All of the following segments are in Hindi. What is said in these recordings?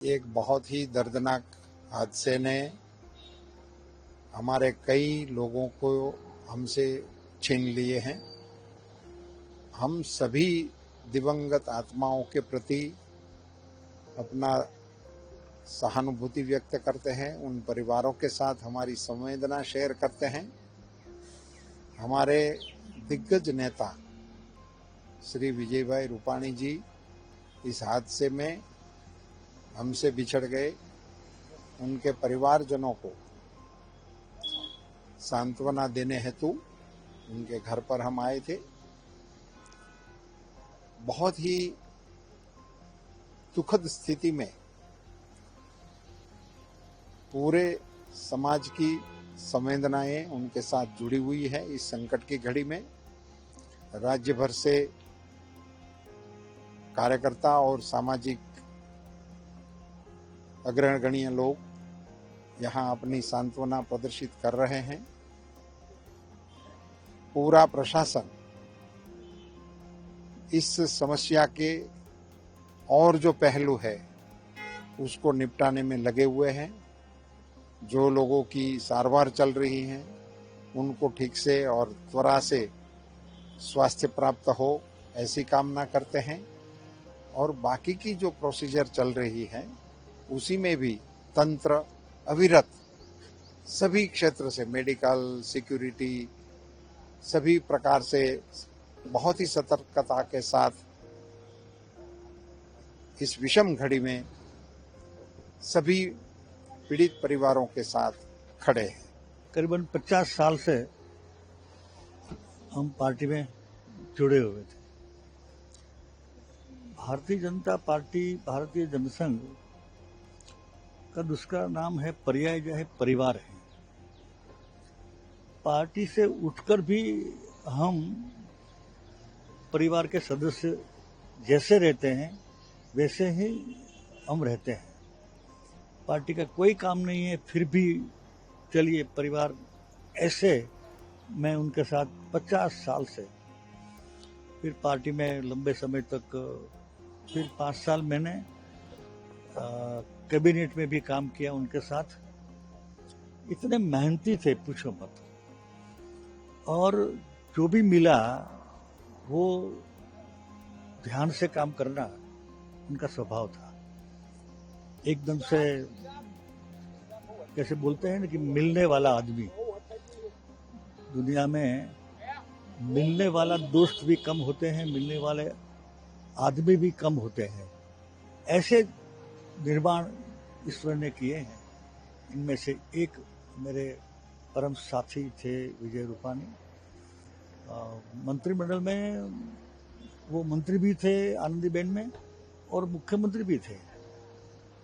एक बहुत ही दर्दनाक हादसे ने हमारे कई लोगों को हमसे छीन लिए हैं। हम सभी दिवंगत आत्माओं के प्रति अपना सहानुभूति व्यक्त करते हैं, उन परिवारों के साथ हमारी संवेदना शेयर करते हैं। हमारे दिग्गज नेता श्री विजयभाई रूपाणी जी इस हादसे में हमसे बिछड़ गए। उनके परिवारजनों को सांत्वना देने हेतु उनके घर पर हम आए थे। बहुत ही दुखद स्थिति में पूरे समाज की संवेदनाएं उनके साथ जुड़ी हुई है। इस संकट की घड़ी में राज्य भर से कार्यकर्ता और सामाजिक अग्रगण्य लोग यहाँ अपनी सांत्वना प्रदर्शित कर रहे हैं। पूरा प्रशासन इस समस्या के और जो पहलू है उसको निपटाने में लगे हुए हैं। जो लोगों की सारवार चल रही है उनको ठीक से और त्वरा से स्वास्थ्य प्राप्त हो ऐसी कामना करते हैं। और बाकी की जो प्रोसीजर चल रही है उसी में भी तंत्र अविरत सभी क्षेत्र से मेडिकल, सिक्योरिटी, सभी प्रकार से बहुत ही सतर्कता के साथ इस विषम घड़ी में सभी पीड़ित परिवारों के साथ खड़े हैं। करीबन 50 साल से हम पार्टी में जुड़े हुए थे। भारतीय जनता पार्टी, भारतीय जनसंघ का दूसरा नाम है, पर्याय जो है परिवार है। पार्टी से उठकर भी हम परिवार के सदस्य जैसे रहते हैं वैसे ही हम रहते हैं। पार्टी का कोई काम नहीं है फिर भी चलिए परिवार, ऐसे मैं उनके साथ 50 साल से, फिर पार्टी में लंबे समय तक, फिर 5 साल मैंने कैबिनेट में भी काम किया उनके साथ। इतने मेहनती थे पूछो मत। और जो भी मिला वो ध्यान से काम करना उनका स्वभाव था। एकदम से कैसे बोलते हैं ना कि मिलने वाला आदमी, दुनिया में मिलने वाला दोस्त भी कम होते हैं, मिलने वाले आदमी भी कम होते हैं। ऐसे निर्माण ईश्वर ने किए हैं। इनमें से एक मेरे परम साथी थे विजय रूपाणी। मंत्रिमंडल में वो मंत्री भी थे आनंदीबेन में और मुख्यमंत्री भी थे।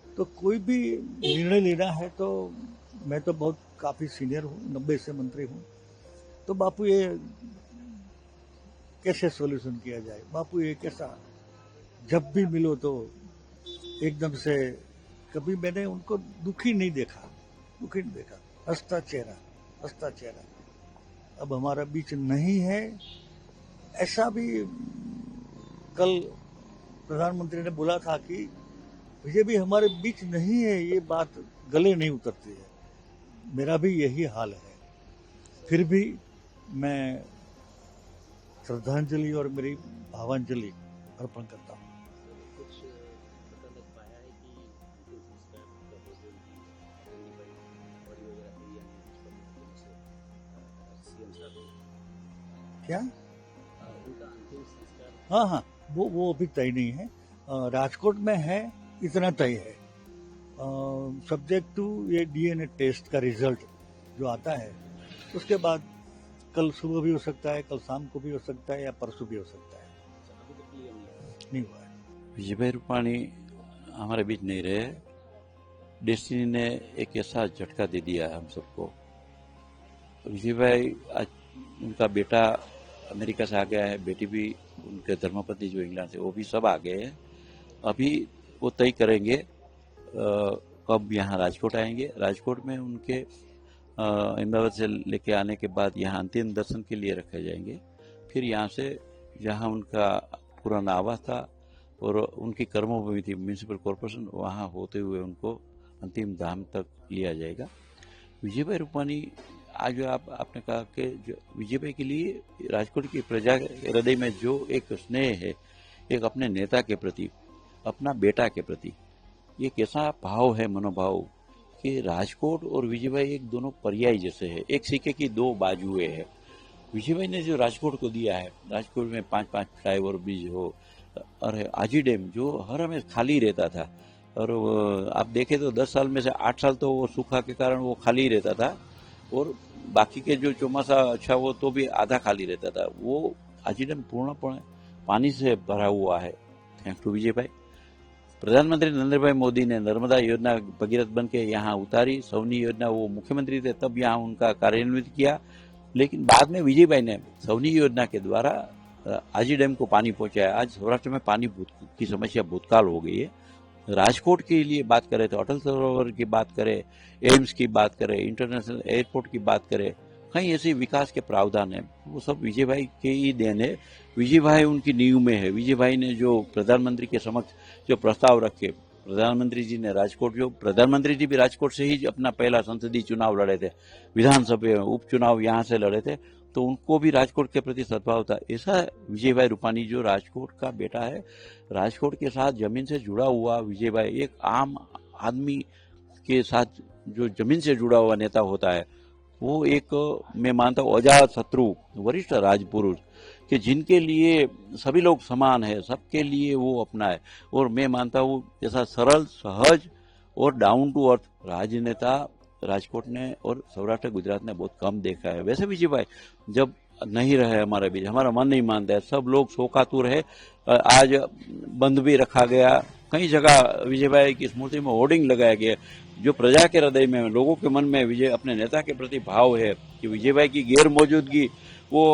तो कोई भी निर्णय लेना है तो मैं तो बहुत काफ़ी सीनियर हूँ, 90 से मंत्री हूँ। तो बापू ये कैसे सॉल्यूशन किया जाए, बापू ये कैसा, जब भी मिलो तो एकदम से, कभी मैंने उनको दुखी नहीं देखा, हंसता चेहरा। अब हमारा बीच नहीं है, ऐसा भी कल प्रधानमंत्री ने बोला था कि विजय भी हमारे बीच नहीं है, ये बात गले नहीं उतरती है। मेरा भी यही हाल है। फिर भी मैं श्रद्धांजलि और मेरी भावांजलि अर्पण करता हूँ। क्या? हाँ, वो अभी तय नहीं है। राजकोट में है, इतना तय है। सब्जेक्ट टू ये डीएनए टेस्ट का रिजल्ट जो आता है, उसके बाद कल सुबह भी हो सकता है, कल शाम को भी हो सकता है, या परसों भी हो सकता है। नहीं हुआ है। विजयभाई रूपाणी हमारे बीच नहीं रहे। डेस्टिनी ने एक ऐसा झटका दे दिया हम सबको। विजयभाई, आज उनका बेटा अमेरिका से आ गया है, बेटी भी, उनके धर्मपति जो इंग्लैंड से, वो भी सब आ गए हैं। अभी वो तय करेंगे कब यहाँ राजकोट आएंगे। राजकोट में उनके अहमदाबाद से लेके आने के बाद यहाँ अंतिम दर्शन के लिए रखे जाएंगे। फिर यहाँ से जहाँ उनका पुराना आवास था और उनकी कर्मभूमि थी म्यूनिसिपल कॉरपोरेशन, वहाँ होते हुए उनको अंतिम धाम तक लिया जाएगा। विजय भाई रूपानी, आज आपने कहा कि जो विजय भाई के लिए राजकोट की प्रजा के हृदय में जो एक स्नेह है, एक अपने नेता के प्रति, अपना बेटा के प्रति, ये कैसा भाव है, मनोभाव, कि राजकोट और विजय भाई एक दोनों पर्याय जैसे है, एक सिक्के की दो बाजुएं हैं। विजय भाई ने जो राजकोट को दिया है, राजकोट में 5-5 फ्लाईओवर ब्रिज हो, और आजी डैम जो हर हमें खाली रहता था, और आप देखें तो 10 साल में से 8 साल तो वो सूखा के कारण वो खाली रहता था, और बाकी के जो चौमासा अच्छा वो तो भी आधा खाली रहता था। वो आजी डैम पूर्णपणे पानी से भरा हुआ है, थैंक्स टू विजय भाई। प्रधानमंत्री नरेंद्र भाई मोदी ने नर्मदा योजना भगीरथ बन के यहाँ उतारी। सौनी योजना, वो मुख्यमंत्री थे तब यहाँ उनका कार्यान्वित किया, लेकिन बाद में विजय भाई ने सौनी योजना के द्वारा आजी डैम को पानी पहुंचाया। आज सौराष्ट्र में पानी की समस्या भूतकाल हो गई है। राजकोट के लिए बात करें तो अटल सरोवर की बात करें, एम्स की बात करें, इंटरनेशनल एयरपोर्ट की बात करें, कई ऐसे विकास के प्रावधान है, वो सब विजय भाई के ही देन है। विजय भाई उनकी नींव में है। विजय भाई ने जो प्रधानमंत्री के समक्ष जो प्रस्ताव रखे, प्रधानमंत्री जी ने राजकोट, जो प्रधानमंत्री जी भी राजकोट से ही अपना पहला संसदीय चुनाव लड़े थे, विधानसभा उपचुनाव यहाँ से लड़े थे, तो उनको भी राजकोट के प्रति सद्भाव था। ऐसा विजय भाई रूपानी जो राजकोट का बेटा है, राजकोट के साथ जमीन से जुड़ा हुआ विजय भाई, एक आम आदमी के साथ जो जमीन से जुड़ा हुआ नेता होता है, वो एक, मैं मानता हूँ, अजात शत्रु वरिष्ठ राजपुरुष, कि जिनके लिए सभी लोग समान है, सबके लिए वो अपना है। और मैं मानता हूँ जैसा सरल, सहज और डाउन टू अर्थ राजनेता राजकोट ने और सौराष्ट्र गुजरात ने बहुत कम देखा है। वैसे विजय भाई जब नहीं रहे हमारे बीच, हमारा मन नहीं मानता है, सब लोग शोकातुर है। आज बंद भी रखा गया, कई जगह विजय भाई की स्मृति में होर्डिंग लगाया गया। जो प्रजा के हृदय में, लोगों के मन में विजय अपने नेता के प्रति भाव है कि विजय भाई की गैर मौजूदगी वो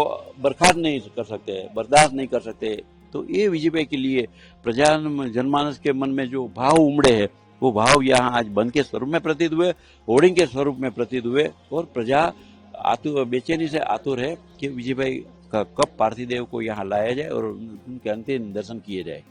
बर्खास्त नहीं कर सकते, बर्दाश्त नहीं कर सकते, तो ये विजय भाई के लिए प्रजा जनमानस के मन में जो भाव उमड़े हैं, वो भाव यहाँ आज बंद के स्वरूप में प्रतीत हुए, होर्डिंग के स्वरूप में प्रतीत हुए, और प्रजा आतुर, बेचैनी से आतुर है कि विजय भाई का कब पार्थिव देव को यहाँ लाया जाए और उनके अंतिम दर्शन किए जाए।